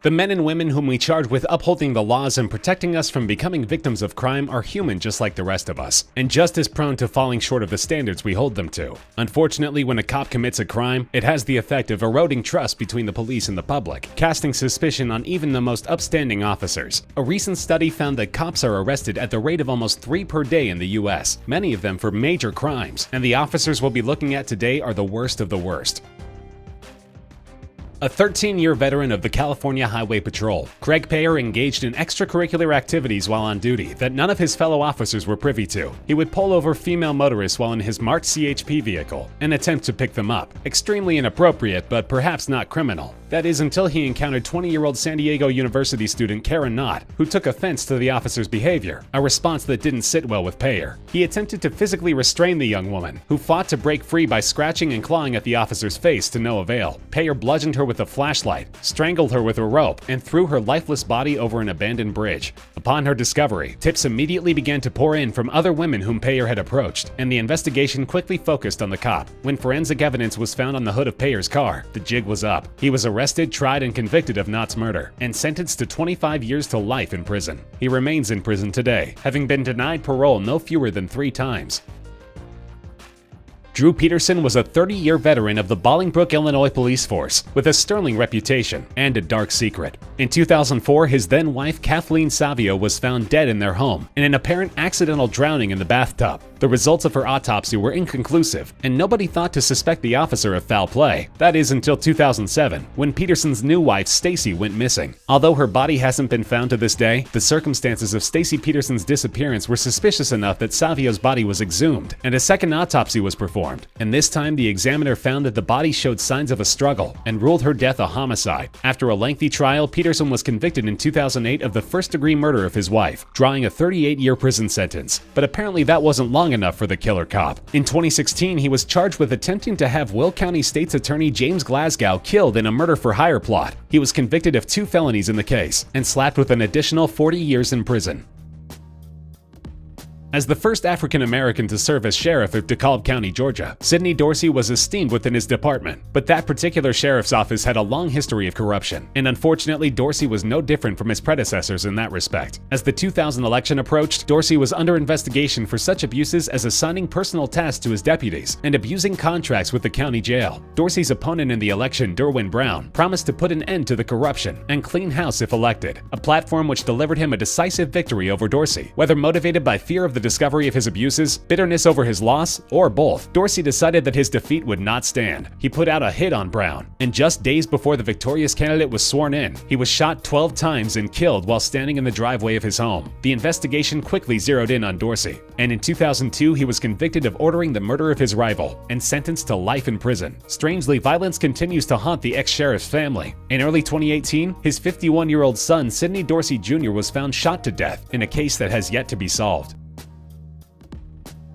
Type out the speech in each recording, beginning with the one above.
The men and women whom we charge with upholding the laws and protecting us from becoming victims of crime are human just like the rest of us, and just as prone to falling short of the standards we hold them to. Unfortunately, when a cop commits a crime, it has the effect of eroding trust between the police and the public, casting suspicion on even the most upstanding officers. A recent study found that cops are arrested at the rate of almost 3 per day in the US, many of them for major crimes, and the officers we'll be looking at today are the worst of the worst. A 13-year veteran of the California Highway Patrol, Craig Payer engaged in extracurricular activities while on duty that none of his fellow officers were privy to. He would pull over female motorists while in his marked CHP vehicle and attempt to pick them up. Extremely inappropriate, but perhaps not criminal. That is until he encountered 20-year-old San Diego University student Karen Knott, who took offense to the officer's behavior, a response that didn't sit well with Payer. He attempted to physically restrain the young woman, who fought to break free by scratching and clawing at the officer's face to no avail. Payer bludgeoned her with a flashlight, strangled her with a rope, and threw her lifeless body over an abandoned bridge. Upon her discovery, tips immediately began to pour in from other women whom Payer had approached, and the investigation quickly focused on the cop. When forensic evidence was found on the hood of Payer's car, the jig was up. He was arrested, tried, and convicted of Knott's murder, and sentenced to 25 years to life in prison. He remains in prison today, having been denied parole no fewer than 3 times. Drew Peterson was a 30-year veteran of the Bolingbrook, Illinois police force with a sterling reputation and a dark secret. In 2004, his then-wife Kathleen Savio was found dead in their home in an apparent accidental drowning in the bathtub. The results of her autopsy were inconclusive, and nobody thought to suspect the officer of foul play. That is until 2007, when Peterson's new wife Stacy went missing. Although her body hasn't been found to this day, the circumstances of Stacy Peterson's disappearance were suspicious enough that Savio's body was exhumed, and a second autopsy was performed. And this time, the examiner found that the body showed signs of a struggle and ruled her death a homicide. After a lengthy trial, Peterson was convicted in 2008 of the first-degree murder of his wife, drawing a 38-year prison sentence. But apparently that wasn't long enough for the killer cop. In 2016, he was charged with attempting to have Will County State's Attorney James Glasgow killed in a murder-for-hire plot. He was convicted of 2 felonies in the case and slapped with an additional 40 years in prison. As the first African-American to serve as sheriff of DeKalb County, Georgia, Sidney Dorsey was esteemed within his department, but that particular sheriff's office had a long history of corruption, and unfortunately Dorsey was no different from his predecessors in that respect. As the 2000 election approached, Dorsey was under investigation for such abuses as assigning personal tasks to his deputies and abusing contracts with the county jail. Dorsey's opponent in the election, Derwin Brown, promised to put an end to the corruption and clean house if elected, a platform which delivered him a decisive victory over Dorsey. Whether motivated by fear of the discovery of his abuses, bitterness over his loss, or both, Dorsey decided that his defeat would not stand. He put out a hit on Brown, and just days before the victorious candidate was sworn in, he was shot 12 times and killed while standing in the driveway of his home. The investigation quickly zeroed in on Dorsey, and in 2002 he was convicted of ordering the murder of his rival and sentenced to life in prison. Strangely, violence continues to haunt the ex-sheriff's family. In early 2018, his 51-year-old son Sidney Dorsey Jr. was found shot to death in a case that has yet to be solved.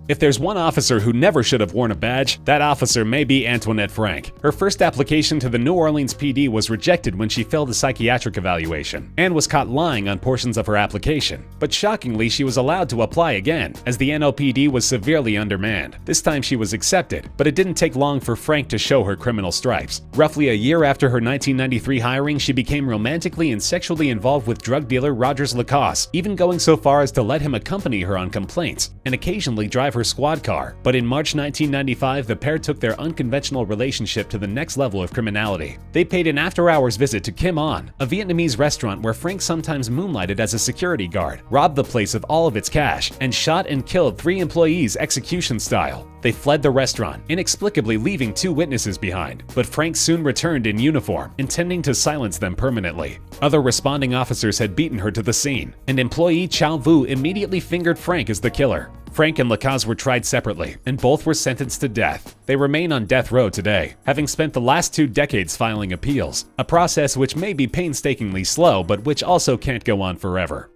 If there's one officer who never should have worn a badge, that officer may be Antoinette Frank. Her first application to the New Orleans PD was rejected when she failed a psychiatric evaluation and was caught lying on portions of her application. But shockingly, she was allowed to apply again, as the NOPD was severely undermanned. This time she was accepted, but it didn't take long for Frank to show her criminal stripes. Roughly a year after her 1993 hiring, she became romantically and sexually involved with drug dealer Rogers Lacoste, even going so far as to let him accompany her on complaints and occasionally drive her squad car. But in March 1995, the pair took their unconventional relationship to the next level of criminality. They paid an after-hours visit to Kim On, a Vietnamese restaurant where Frank sometimes moonlighted as a security guard, robbed the place of all of its cash, and shot and killed 3 employees execution style. They fled the restaurant, inexplicably leaving 2 witnesses behind, but Frank soon returned in uniform, intending to silence them permanently. Other responding officers had beaten her to the scene, and employee Chow Vu immediately fingered Frank as the killer. Frank and Lacoste were tried separately, and both were sentenced to death. They remain on death row today, having spent the last 2 decades filing appeals, a process which may be painstakingly slow, but which also can't go on forever.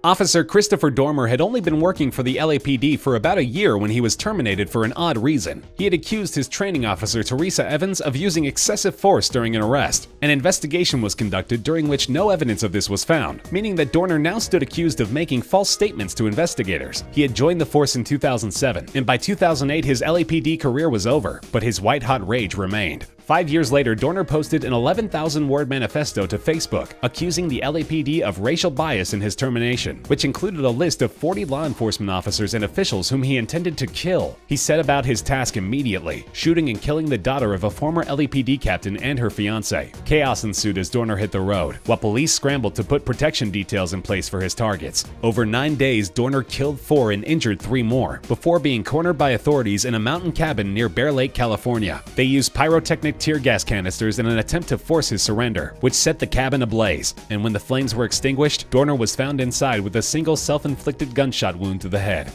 Officer Christopher Dormer had only been working for the LAPD for about a year when he was terminated for an odd reason. He had accused his training officer Teresa Evans of using excessive force during an arrest. An investigation was conducted during which no evidence of this was found, meaning that Dormer now stood accused of making false statements to investigators. He had joined the force in 2007, and by 2008 his LAPD career was over, but his white-hot rage remained. 5 years later, Dorner posted an 11,000-word manifesto to Facebook, accusing the LAPD of racial bias in his termination, which included a list of 40 law enforcement officers and officials whom he intended to kill. He set about his task immediately, shooting and killing the daughter of a former LAPD captain and her fiancé. Chaos ensued as Dorner hit the road, while police scrambled to put protection details in place for his targets. Over 9 days, Dorner killed 4 and injured 3 more, before being cornered by authorities in a mountain cabin near Bear Lake, California. They used pyrotechnic tear gas canisters in an attempt to force his surrender, which set the cabin ablaze, and when the flames were extinguished, Dorner was found inside with a single self-inflicted gunshot wound to the head.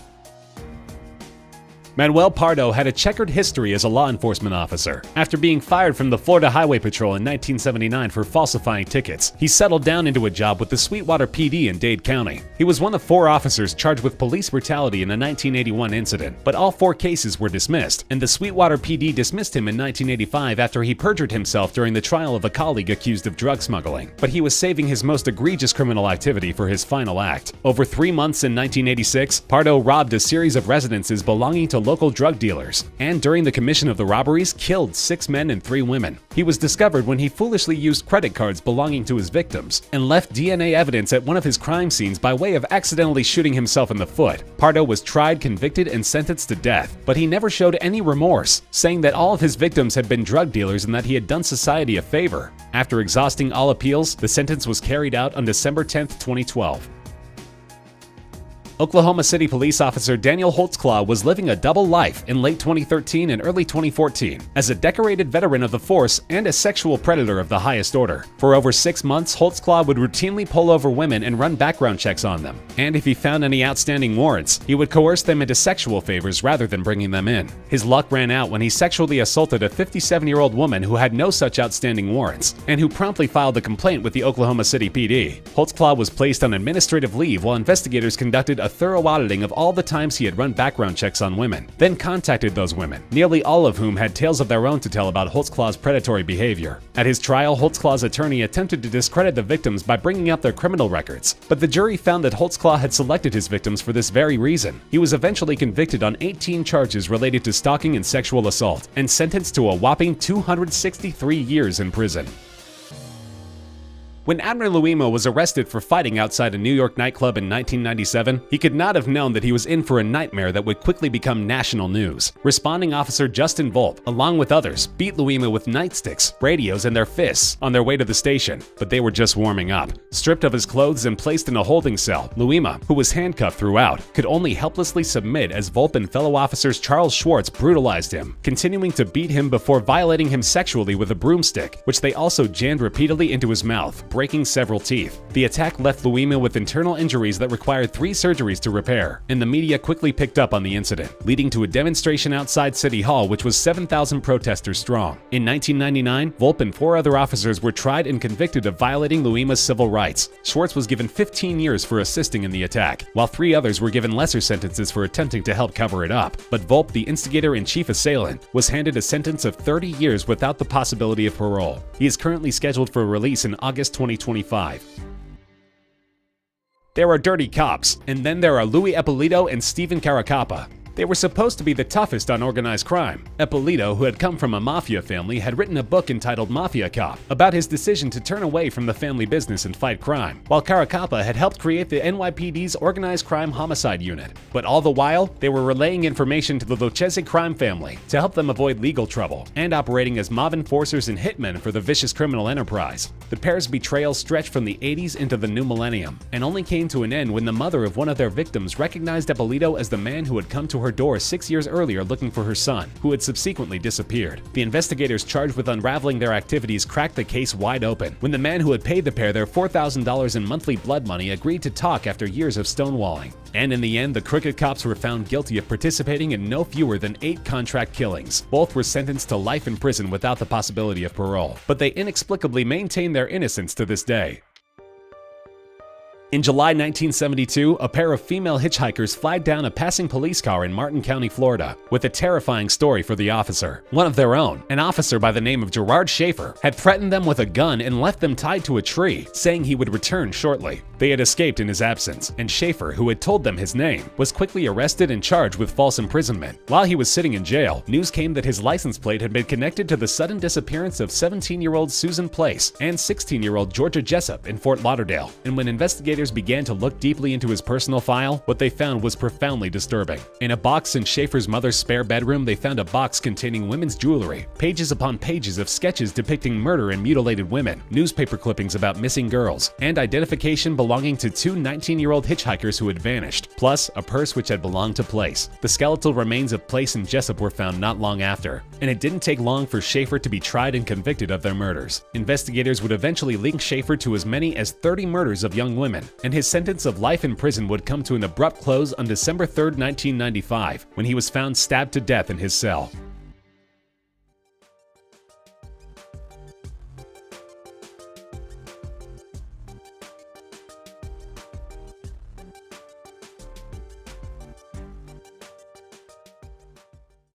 Manuel Pardo had a checkered history as a law enforcement officer. After being fired from the Florida Highway Patrol in 1979 for falsifying tickets, he settled down into a job with the Sweetwater PD in Dade County. He was one of 4 officers charged with police brutality in a 1981 incident, but all 4 cases were dismissed, and the Sweetwater PD dismissed him in 1985 after he perjured himself during the trial of a colleague accused of drug smuggling. But he was saving his most egregious criminal activity for his final act. Over 3 months in 1986, Pardo robbed a series of residences belonging to local drug dealers, and during the commission of the robberies, killed 6 men and 3 women. He was discovered when he foolishly used credit cards belonging to his victims and left DNA evidence at one of his crime scenes by way of accidentally shooting himself in the foot. Pardo was tried, convicted, and sentenced to death, but he never showed any remorse, saying that all of his victims had been drug dealers and that he had done society a favor. After exhausting all appeals, the sentence was carried out on December 10, 2012. Oklahoma City police officer Daniel Holtzclaw was living a double life in late 2013 and early 2014 as a decorated veteran of the force and a sexual predator of the highest order. For over 6 months, Holtzclaw would routinely pull over women and run background checks on them. And if he found any outstanding warrants, he would coerce them into sexual favors rather than bringing them in. His luck ran out when he sexually assaulted a 57-year-old woman who had no such outstanding warrants, and who promptly filed a complaint with the Oklahoma City PD. Holtzclaw was placed on administrative leave while investigators conducted a thorough auditing of all the times he had run background checks on women, then contacted those women, nearly all of whom had tales of their own to tell about Holtzclaw's predatory behavior. At his trial, Holtzclaw's attorney attempted to discredit the victims by bringing up their criminal records, but the jury found that Holtzclaw had selected his victims for this very reason. He was eventually convicted on 18 charges related to stalking and sexual assault, and sentenced to a whopping 263 years in prison. When Abner Louima was arrested for fighting outside a New York nightclub in 1997, he could not have known that he was in for a nightmare that would quickly become national news. Responding officer Justin Volpe, along with others, beat Louima with nightsticks, radios, and their fists on their way to the station, but they were just warming up. Stripped of his clothes and placed in a holding cell, Louima, who was handcuffed throughout, could only helplessly submit as Volpe and fellow officers Charles Schwartz brutalized him, continuing to beat him before violating him sexually with a broomstick, which they also jammed repeatedly into his mouth, breaking several teeth. The attack left Louima with internal injuries that required 3 surgeries to repair, and the media quickly picked up on the incident, leading to a demonstration outside City Hall which was 7,000 protesters strong. In 1999, Volpe and 4 other officers were tried and convicted of violating Louima's civil rights. Schwartz was given 15 years for assisting in the attack, while 3 others were given lesser sentences for attempting to help cover it up. But Volpe, the instigator and chief assailant, was handed a sentence of 30 years without the possibility of parole. He is currently scheduled for release in August 2025. There are dirty cops, and then there are Louis Eppolito and Stephen Caracappa. They were supposed to be the toughest on organized crime. Eppolito, who had come from a mafia family, had written a book entitled Mafia Cop about his decision to turn away from the family business and fight crime, while Caracappa had helped create the NYPD's Organized Crime Homicide Unit. But all the while, they were relaying information to the Lucchese crime family to help them avoid legal trouble, and operating as mob enforcers and hitmen for the vicious criminal enterprise. The pair's betrayal stretched from the 80s into the new millennium, and only came to an end when the mother of one of their victims recognized Eppolito as the man who had come to her door 6 years earlier looking for her son, who had subsequently disappeared. The investigators charged with unraveling their activities cracked the case wide open when the man who had paid the pair their $4,000 in monthly blood money agreed to talk after years of stonewalling. And in the end, the crooked cops were found guilty of participating in no fewer than 8 contract killings. Both were sentenced to life in prison without the possibility of parole, but they inexplicably maintain their innocence to this day. In July 1972, a pair of female hitchhikers flagged down a passing police car in Martin County, Florida, with a terrifying story for the officer. One of their own, an officer by the name of Gerard Schaefer, had threatened them with a gun and left them tied to a tree, saying he would return shortly. The They had escaped in his absence, and Schaefer, who had told them his name, was quickly arrested and charged with false imprisonment. While he was sitting in jail, news came that his license plate had been connected to the sudden disappearance of 17-year-old Susan Place and 16-year-old Georgia Jessup in Fort Lauderdale. And when investigators began to look deeply into his personal file, what they found was profoundly disturbing. In a box in Schaefer's mother's spare bedroom, they found a box containing women's jewelry, pages upon pages of sketches depicting murder and mutilated women, newspaper clippings about missing girls, and identification belonging to two 19-year-old hitchhikers who had vanished, plus a purse which had belonged to Place. The skeletal remains of Place and Jessup were found not long after, and it didn't take long for Schaefer to be tried and convicted of their murders. Investigators would eventually link Schaefer to as many as 30 murders of young women, and his sentence of life in prison would come to an abrupt close on December 3, 1995, when he was found stabbed to death in his cell.